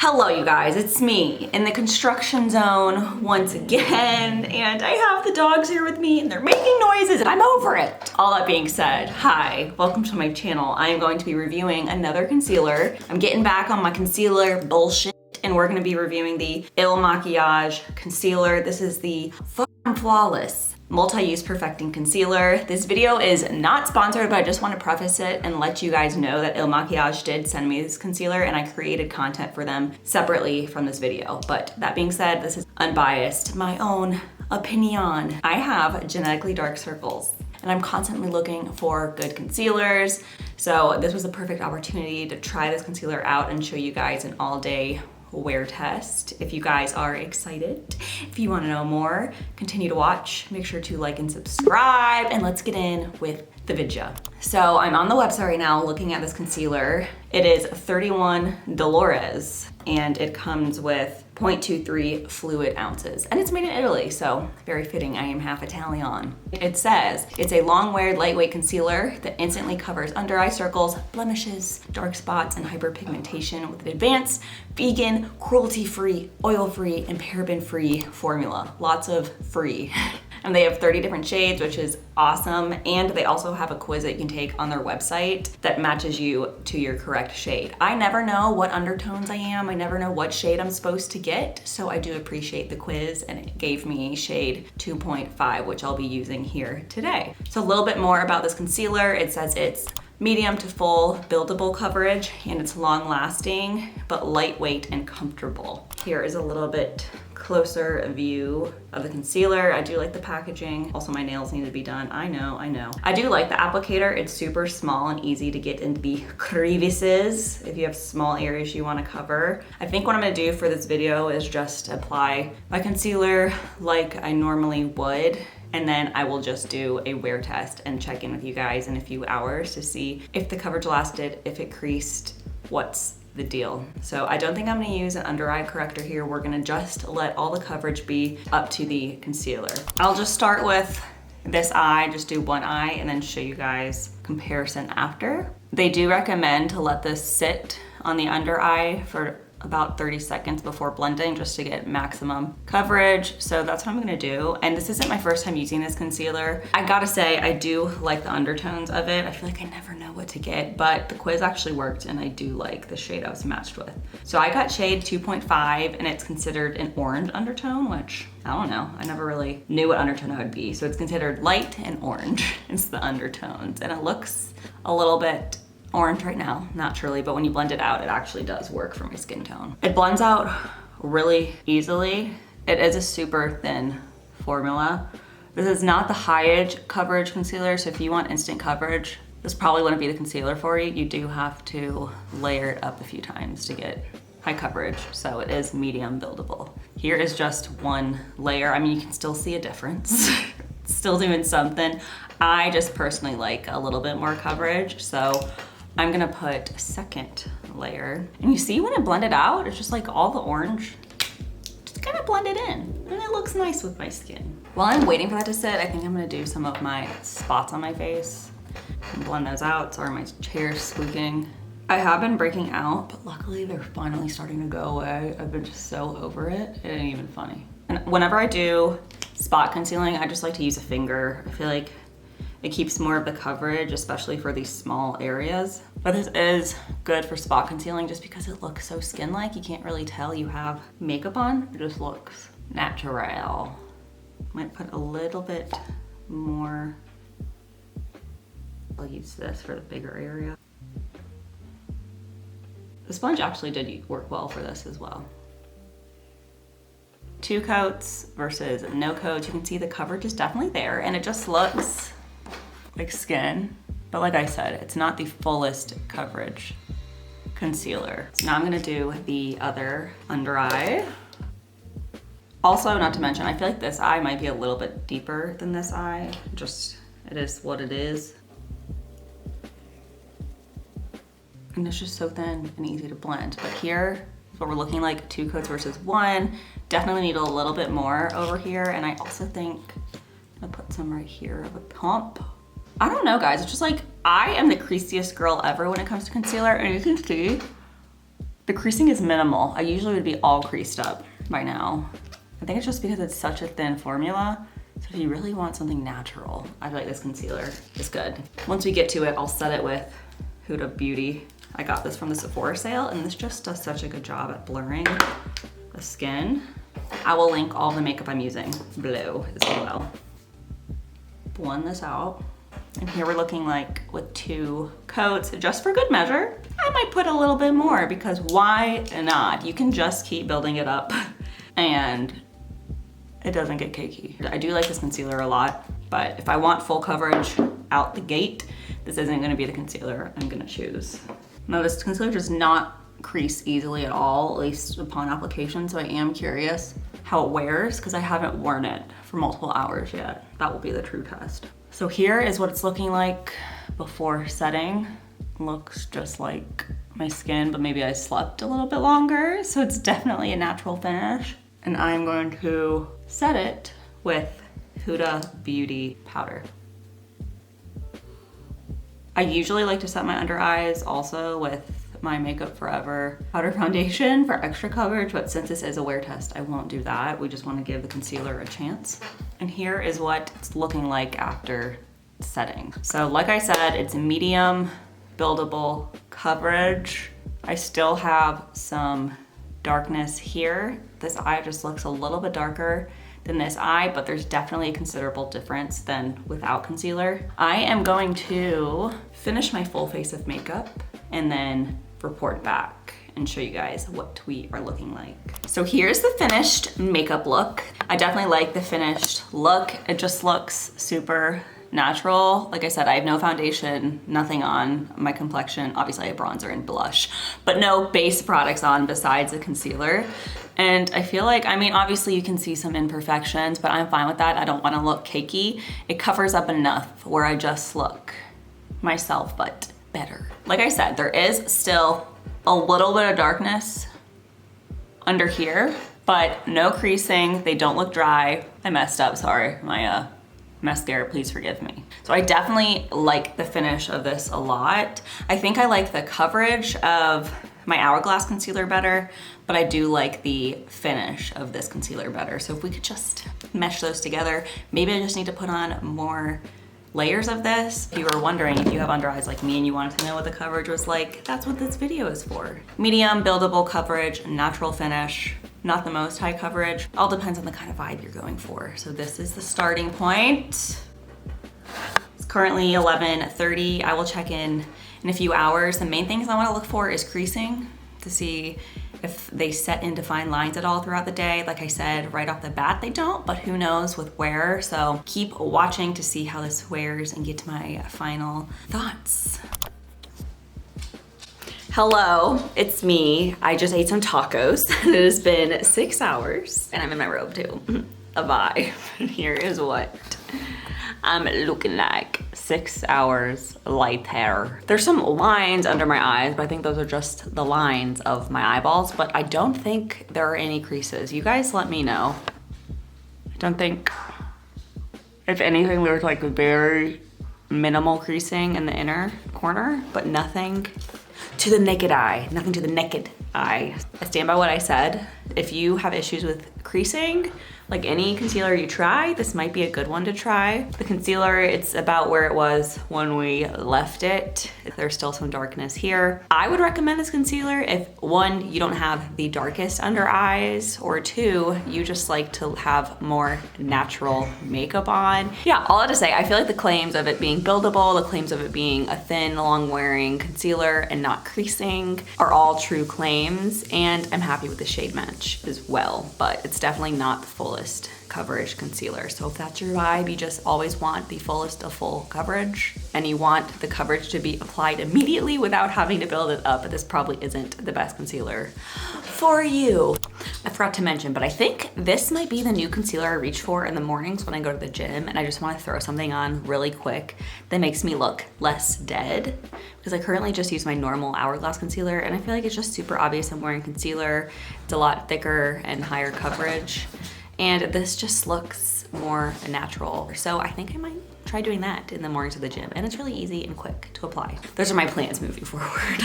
Hello you guys, it's me in the construction zone once again, and I have the dogs here with me and they're making noises and I'm over it. All that being said, hi, welcome to my channel. I am going to be reviewing another concealer. I'm getting back on my concealer bullshit and we're gonna be reviewing the Il Makiage concealer. This is the fucking flawless multi-use perfecting concealer. This video is not sponsored, but I just want to preface it and let you guys know that Il Makiage did send me this concealer and I created content for them separately from this video. But that being said, this is unbiased, my own opinion. I have genetically dark circles and I'm constantly looking for good concealers. So this was a perfect opportunity to try this concealer out and show you guys an all-day wear test. If you guys are excited, if you want to know more, continue to watch. Make sure to like and subscribe, and let's get in with the video. So I'm on the website right now looking at this concealer. It is 31 Dolores and it comes with 0.23 fluid ounces and it's made in Italy, so very fitting. I am half Italian. It says it's a long wear lightweight concealer that instantly covers under eye circles, blemishes, dark spots, and hyperpigmentation with an advanced vegan, cruelty-free, oil-free, and paraben-free formula. Lots of free. And they have 30 different shades, which is awesome. And they also have a quiz that you can take on their website that matches you to your correct shade. I never know what undertones I am. I never know what shade I'm supposed to get. So I do appreciate the quiz, and it gave me shade 2.5, which I'll be using here today. So a little bit more about this concealer. It says it's medium to full buildable coverage and it's long lasting, but lightweight and comfortable. Here is a little bit closer view of the concealer. I do like the packaging. Also, my nails need to be done. I know. I do like the applicator. It's super small and easy to get into the crevices if you have small areas you want to cover. I think what I'm gonna do for this video is just apply my concealer like I normally would, and then I will just do a wear test and check in with you guys in a few hours to see if the coverage lasted, if it creased, what's the deal. So I don't think I'm gonna use an under eye corrector here. We're gonna just let all the coverage be up to the concealer. I'll just start with this eye, just do one eye and then show you guys comparison after. They do recommend to let this sit on the under eye for about 30 seconds before blending just to get maximum coverage. So that's what I'm gonna do. And this isn't my first time using this concealer. I gotta say, I do like the undertones of it. I feel like I never know what to get, but the quiz actually worked and I do like the shade I was matched with. So I got shade 2.5 and it's considered an orange undertone, which I don't know. I never really knew what undertone it would be. So it's considered light and orange. It's the undertones and it looks a little bit orange right now, naturally, but when you blend it out, it actually does work for my skin tone. It blends out really easily. It is a super thin formula. This is not the high edge coverage concealer, so if you want instant coverage, this probably wouldn't be the concealer for you. You do have to layer it up a few times to get high coverage, so it is medium buildable. Here is just one layer. I mean, you can still see a difference. It's still doing something. I just personally like a little bit more coverage, so I'm gonna put a second layer. And you see when it blended out, it's just like all the orange just kind of blended in. And it looks nice with my skin. While I'm waiting for that to sit, I think I'm gonna do some of my spots on my face and blend those out. Sorry, my chair's squeaking. I have been breaking out, but luckily they're finally starting to go away. I've been just so over it. It ain't even funny. And whenever I do spot concealing, I just like to use a finger. I feel like it keeps more of the coverage, especially for these small areas. But this is good for spot concealing just because it looks so skin-like. You can't really tell you have makeup on. It just looks natural. Might put a little bit more. I'll use this for the bigger area. The sponge actually did work well for this as well. 2 coats versus no coats. You can see the coverage is definitely there and it just looks like skin, but like I said, it's not the fullest coverage concealer. So now I'm gonna do the other under eye. Also, not to mention, I feel like this eye might be a little bit deeper than this eye. Just, it is what it is. And it's just so thin and easy to blend. But here is what we're looking like, 2 coats versus 1. Definitely need a little bit more over here. And I also think I'm gonna put some right here of a pump. I don't know, guys. It's just like, I am the creasiest girl ever when it comes to concealer, and you can see The creasing is minimal. I usually would be all creased up by now. I think it's just because it's such a thin formula. So if you really want something natural, I feel like this concealer is good. Once we get to it, I'll set it with Huda Beauty. I got this from the Sephora sale, and this just does such a good job at blurring the skin. I will link all the makeup I'm using below as well. Blend this out. And here we're looking like with 2 coats, just for good measure. I might put a little bit more because why not? You can just keep building it up and it doesn't get cakey. I do like this concealer a lot, but if I want full coverage out the gate, this isn't gonna be the concealer I'm gonna choose. Now this concealer does not crease easily at all, at least upon application, so I am curious how it wears because I haven't worn it for multiple hours yet. That will be the true test. So here is what it's looking like before setting. Looks just like my skin, but maybe I slept a little bit longer, so it's definitely a natural finish. And I'm going to set it with Huda Beauty powder. I usually like to set my under eyes also with my Makeup Forever powder foundation for extra coverage, but since this is a wear test, I won't do that. We just want to give the concealer a chance. And here is what it's looking like after setting. So like I said, it's a medium buildable coverage. I still have some darkness here. This eye just looks a little bit darker than this eye, but there's definitely a considerable difference than without concealer. I am going to finish my full face of makeup and then report back and show you guys what we are looking like. So here's the finished makeup look. I definitely like the finished look. It just looks super natural. Like I said, I have no foundation, nothing on my complexion. Obviously I have bronzer and blush, but no base products on besides the concealer. And I feel like, I mean, obviously you can see some imperfections, but I'm fine with that. I don't want to look cakey. It covers up enough where I just look myself, but better. Like I said, there is still a little bit of darkness under here, but no creasing. They don't look dry. I messed up, sorry. My mascara, please forgive me. So I definitely like the finish of this a lot. I think I like the coverage of my Hourglass concealer better, but I do like the finish of this concealer better. So if we could just mesh those together, maybe I just need to put on more layers of this. If you were wondering if you have under eyes like me and you wanted to know what the coverage was like, that's what this video is for. Medium, buildable coverage, natural finish, not the most high coverage. All depends on the kind of vibe you're going for. So this is the starting point. It's currently 11:30. I will check in a few hours. The main things I want to look for is creasing to see if they set in defined lines at all throughout the day. Like I said, right off the bat, they don't, but who knows with wear. So keep watching to see how this wears and get to my final thoughts. Hello, it's me. I just ate some tacos. It has been 6 hours and I'm in my robe too. Bye. Here is what I'm looking like 6 hours later. There's some lines under my eyes, but I think those are just the lines of my eyeballs, but I don't think there are any creases. You guys let me know. I don't think, if anything, there's like a very minimal creasing in the inner corner, but nothing to the naked eye, nothing to the naked eye. I stand by what I said. If you have issues with creasing, like any concealer you try, this might be a good one to try. The concealer, it's about where it was when we left it. There's still some darkness here. I would recommend this concealer if one, you don't have the darkest under eyes, or two, you just like to have more natural makeup on. Yeah, all I have to say, I feel like the claims of it being buildable, the claims of it being a thin, long-wearing concealer and not creasing are all true claims, and I'm happy with the shade match as well, but it's definitely not the fullest coverage concealer. So if that's your vibe, you just always want the fullest of full coverage and you want the coverage to be applied immediately without having to build it up, but this probably isn't the best concealer for you. I forgot to mention, but I think this might be the new concealer I reach for in the mornings when I go to the gym and I just want to throw something on really quick that makes me look less dead, because I currently just use my normal Hourglass concealer and I feel like it's just super obvious I'm wearing concealer. It's a lot thicker and higher coverage, and this just looks more natural. So I think I might try doing that in the mornings of the gym, and it's really easy and quick to apply. Those are my plans moving forward.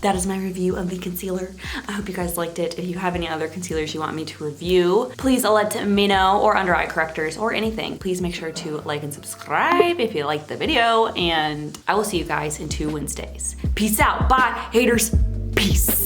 that is my review of the concealer. I hope you guys liked it. If you have any other concealers you want me to review, please let me know, or under eye correctors or anything. Please make sure to like and subscribe if you liked the video, and I will see you guys in 2 Wednesdays. Peace out. Bye, haters. Peace.